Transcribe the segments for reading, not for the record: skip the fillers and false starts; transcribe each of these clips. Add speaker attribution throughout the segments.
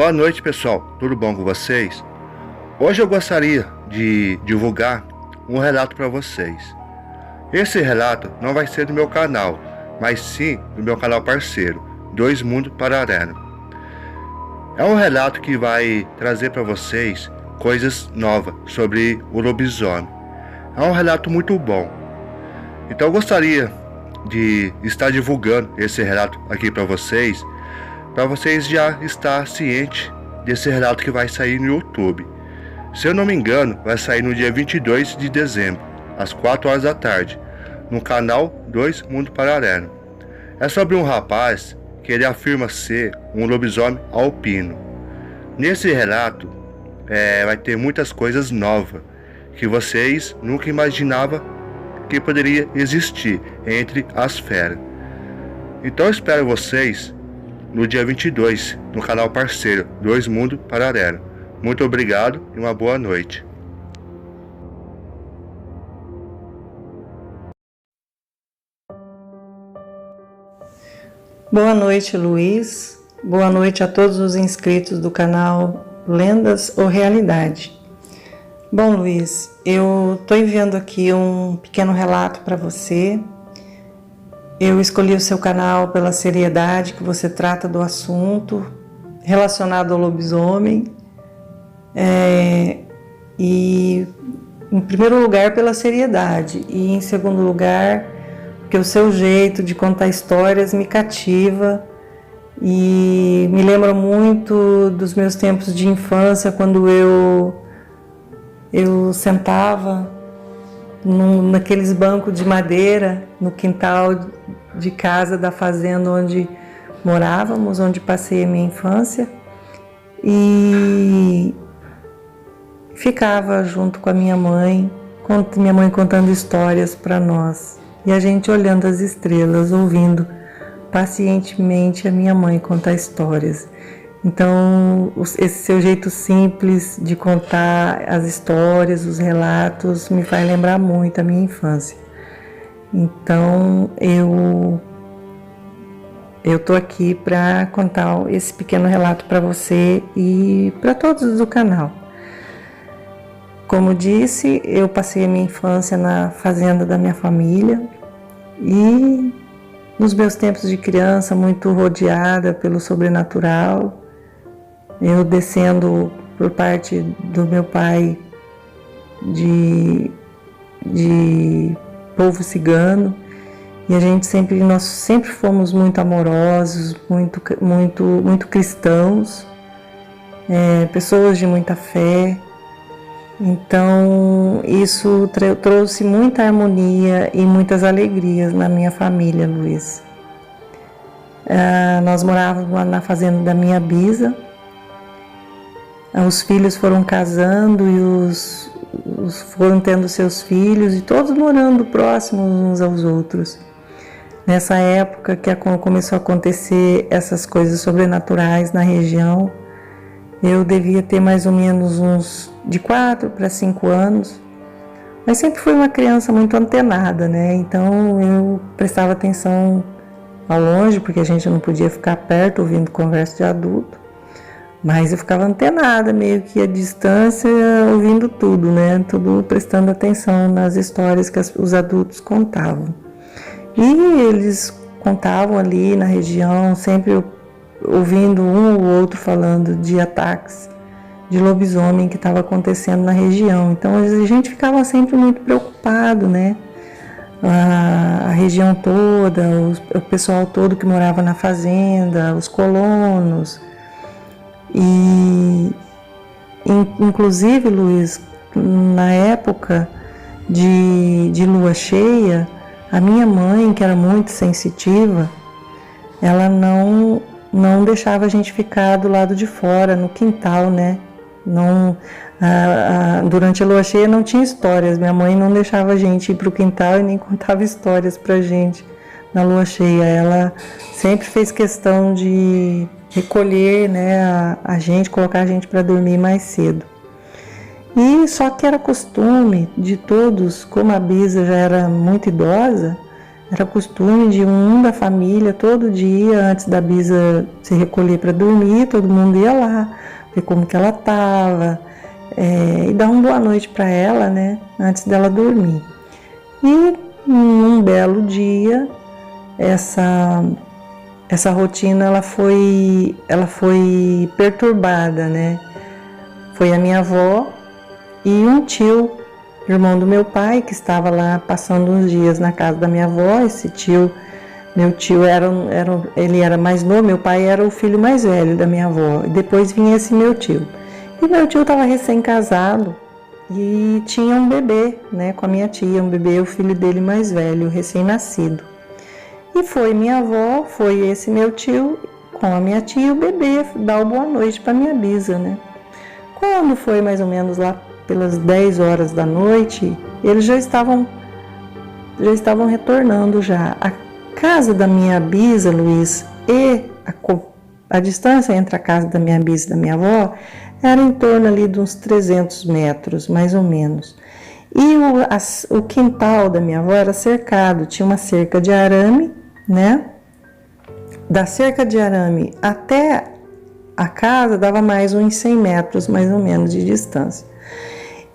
Speaker 1: Boa noite, pessoal. Tudo bom com vocês? Hoje eu gostaria de divulgar um relato para vocês. Esse relato não vai ser do meu canal, mas sim do meu canal parceiro, Dois Mundos Paralelos. É um relato que vai trazer para vocês coisas novas sobre o lobisomem. É um relato muito bom. Então eu gostaria de estar divulgando esse relato aqui para vocês já estar ciente desse relato que vai sair no YouTube. Se eu não me engano, vai sair no dia 22 de dezembro, às 4 horas da tarde, no canal Dois Mundos Paralelos. É sobre um rapaz que ele afirma ser um lobisomem alpino. Nesse relato, vai ter muitas coisas novas que vocês nunca imaginavam que poderia existir entre as feras. Então eu espero vocês no dia 22, no canal parceiro Dois Mundos Paralelos. Muito obrigado e uma boa noite.
Speaker 2: Boa noite, Luiz. Boa noite a todos os inscritos do canal Lendas ou Realidade. Bom, Luiz, eu estou enviando aqui um pequeno relato para você. Eu escolhi o seu canal pela seriedade que você trata do assunto relacionado ao lobisomem. E, em primeiro lugar, pela seriedade. E, em segundo lugar, porque o seu jeito de contar histórias me cativa e me lembra muito dos meus tempos de infância, quando eu sentava naqueles bancos de madeira no quintal de casa da fazenda onde morávamos, onde passei a minha infância, e ficava junto com a minha mãe contando histórias para nós, e a gente olhando as estrelas, ouvindo pacientemente a minha mãe contar histórias. Então, esse seu jeito simples de contar as histórias, os relatos, me faz lembrar muito a minha infância. Então, eu tô aqui para contar esse pequeno relato para você e para todos do canal. Como disse, eu passei a minha infância na fazenda da minha família e nos meus tempos de criança, muito rodeada pelo sobrenatural. Eu descendo por parte do meu pai de povo cigano, e nós sempre fomos muito amorosos, muito cristãos, pessoas de muita fé. Então isso trouxe muita harmonia e muitas alegrias na minha família, Luiz. Nós morávamos na fazenda da minha bisa. Os filhos foram casando e foram tendo seus filhos, e todos morando próximos uns aos outros. Nessa época que começou a acontecer essas coisas sobrenaturais na região, eu devia ter mais ou menos uns de 4 para 5 anos, mas sempre fui uma criança muito antenada, né? Então eu prestava atenção ao longe, porque a gente não podia ficar perto ouvindo conversa de adulto. Mas eu ficava antenada, meio que à distância, ouvindo tudo, né? Tudo prestando atenção nas histórias que os adultos contavam. E eles contavam ali na região, sempre ouvindo um ou outro falando de ataques de lobisomem que estava acontecendo na região. Então a gente ficava sempre muito preocupado, né? A região toda, o pessoal todo que morava na fazenda, os colonos. E inclusive, Luiz, na época de lua cheia, a minha mãe, que era muito sensitiva, ela não deixava a gente ficar do lado de fora, no quintal, né? Durante a lua cheia não tinha histórias, minha mãe não deixava a gente ir para o quintal e nem contava histórias para a gente na lua cheia. Ela sempre fez questão de recolher, né, a gente, colocar a gente para dormir mais cedo. E só que era costume de todos, como a bisa já era muito idosa, Era costume de um da família, todo dia, antes da Bisa se recolher para dormir, todo mundo ia lá, ver como que ela estava, e dar uma boa noite para ela, né, antes dela dormir. E num belo dia, essa rotina ela foi perturbada, né? Foi a minha avó e um tio, irmão do meu pai, que estava lá passando uns dias na casa da minha avó. Esse tio, meu tio ele era mais novo, meu pai era o filho mais velho da minha avó. E depois vinha esse meu tio. E meu tio estava recém-casado e tinha um bebê, né, com a minha tia, um bebê, o filho dele mais velho, recém-nascido. E foi minha avó, foi esse meu tio com a minha tia e o bebê dar boa noite para minha Bisa, né? Quando foi mais ou menos lá pelas 10 horas da noite, eles já estavam retornando já. A casa da minha Bisa, Luiz, e a distância entre a casa da minha Bisa e da minha avó era em torno ali de uns 300 metros, mais ou menos. E o quintal da minha avó era cercado, tinha uma cerca de arame, né? Da cerca de arame até a casa dava mais uns 100 metros, mais ou menos, de distância.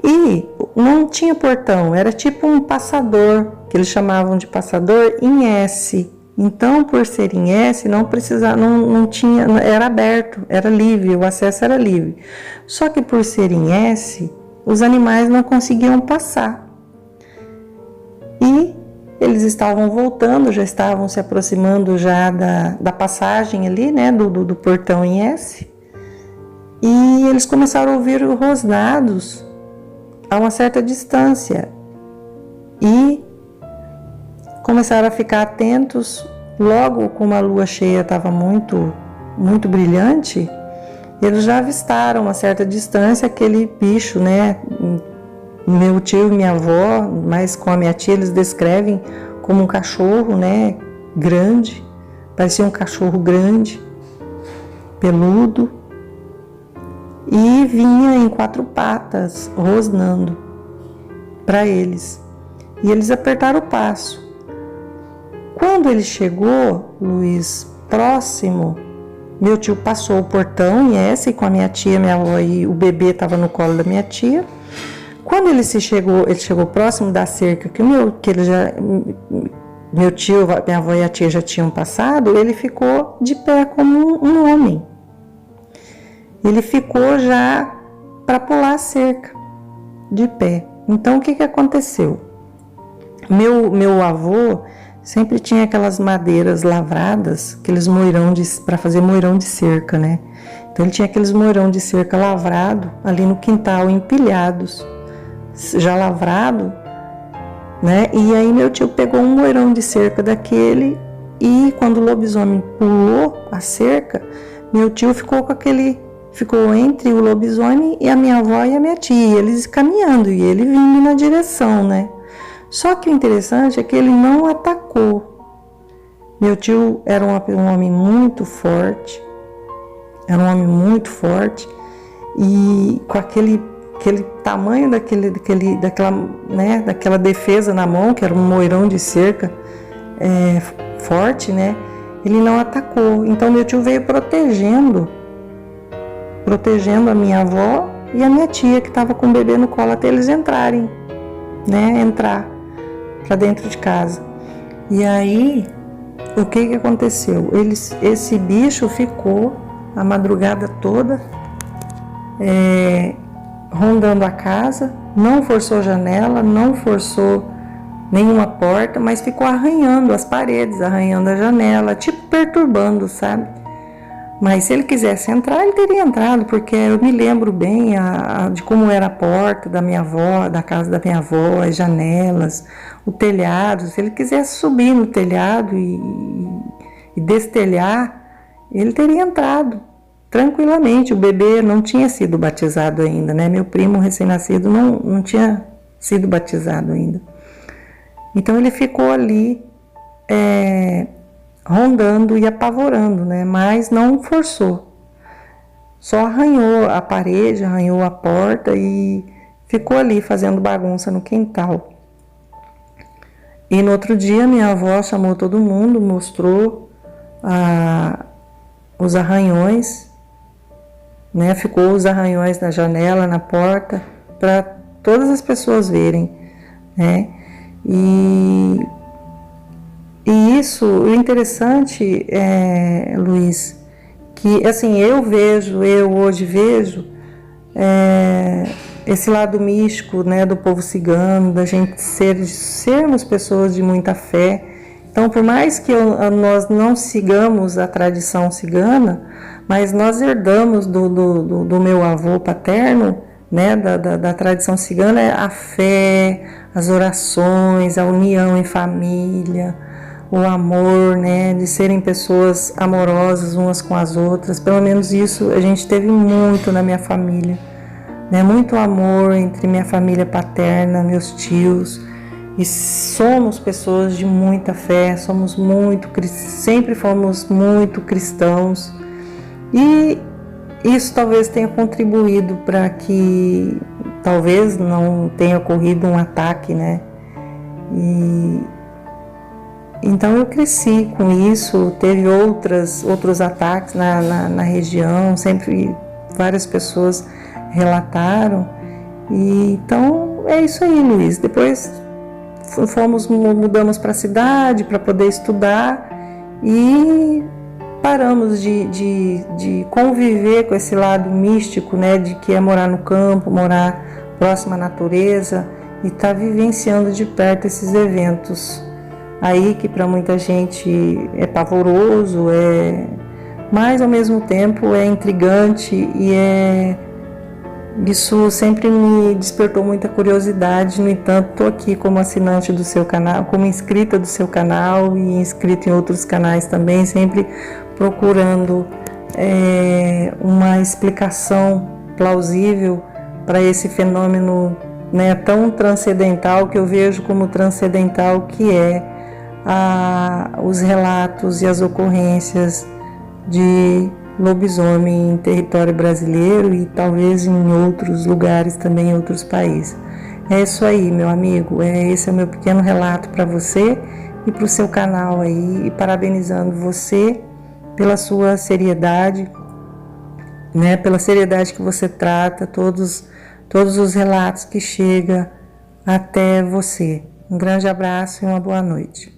Speaker 2: E não tinha portão, era tipo um passador, que eles chamavam de passador em S. Então, por ser em S, não precisava, não tinha, era aberto, era livre, o acesso era livre. Só que por ser em S, os animais não conseguiam passar. E eles estavam voltando, já estavam se aproximando já da passagem ali, né, do portão em S. E eles começaram a ouvir rosnados a uma certa distância. E começaram a ficar atentos. Logo, como a lua cheia estava muito, muito brilhante, eles já avistaram a uma certa distância aquele bicho, né? Meu tio e minha avó, mas com a minha tia, eles descrevem como um cachorro, né? Grande, parecia um cachorro grande, peludo, e vinha em 4 patas, rosnando para eles. E eles apertaram o passo. Quando ele chegou, Luiz, próximo, meu tio passou o portão em S com a minha tia, minha avó, e o bebê estava no colo da minha tia. Quando ele chegou próximo da cerca meu tio, minha avó e a tia já tinham passado, ele ficou de pé como um homem. Ele ficou já para pular a cerca, de pé. Então, o que aconteceu? Meu avô sempre tinha aquelas madeiras lavradas, aqueles moirão para fazer moirão de cerca, né? Então, ele tinha aqueles moirão de cerca lavrado ali no quintal, empilhados, já lavrado, né? E aí meu tio pegou um moirão de cerca daquele e quando o lobisomem pulou a cerca, meu tio ficou entre o lobisomem e a minha avó e a minha tia, eles caminhando e ele vindo na direção, né? Só que o interessante é que ele não atacou. Meu tio era um homem muito forte, e com aquele tamanho daquela defesa na mão, que era um moirão de cerca forte, né? Ele não atacou. Então meu tio veio protegendo a minha avó e a minha tia, que estava com o bebê no colo, até eles entrarem, né? Entrar para dentro de casa. E aí, o que aconteceu? Esse bicho ficou a madrugada toda rondando a casa, não forçou janela, não forçou nenhuma porta, mas ficou arranhando as paredes, arranhando a janela, tipo perturbando, sabe? Mas se ele quisesse entrar, ele teria entrado, porque eu me lembro bem de como era a porta da minha avó, da casa da minha avó, as janelas, o telhado. Se ele quisesse subir no telhado e destelhar, ele teria entrado tranquilamente. O bebê não tinha sido batizado ainda, né? Meu primo recém-nascido não tinha sido batizado ainda. Então ele ficou ali rondando e apavorando, né? Mas não forçou. Só arranhou a parede, arranhou a porta e ficou ali fazendo bagunça no quintal. E no outro dia minha avó chamou todo mundo, mostrou os arranhões, né? Ficou os arranhões na janela, na porta, para todas as pessoas verem, né? E isso, o interessante Luiz, que assim, eu hoje vejo esse lado místico, né, do povo cigano, da gente sermos pessoas de muita fé. Então, por mais que nós não sigamos a tradição cigana, mas nós herdamos do meu avô paterno, né, da tradição cigana, a fé, as orações, a união em família, o amor, né, de serem pessoas amorosas umas com as outras. Pelo menos isso a gente teve muito na minha família, né, muito amor entre minha família paterna, meus tios, e somos pessoas de muita fé, sempre fomos muito cristãos, e isso talvez tenha contribuído para que talvez não tenha ocorrido um ataque, né? Então eu cresci com isso, teve outros ataques na região, sempre várias pessoas relataram. E então é isso aí, Luiz. Depois mudamos para a cidade para poder estudar e paramos de conviver com esse lado místico, né, de que é morar no campo, morar próximo à natureza e estar vivenciando de perto esses eventos aí que para muita gente é pavoroso, mas ao mesmo tempo é intrigante e isso sempre me despertou muita curiosidade. No entanto, estou aqui como assinante do seu canal, como inscrita do seu canal e inscrita em outros canais também, sempre procurando uma explicação plausível para esse fenômeno, né, tão transcendental, que eu vejo como transcendental, que é os relatos e as ocorrências de lobisomem em território brasileiro e talvez em outros lugares também, em outros países. É isso aí, meu amigo, esse é o meu pequeno relato para você e para o seu canal aí, e parabenizando você pela sua seriedade, né, pela seriedade que você trata todos os relatos que chegam até você. Um grande abraço e uma boa noite.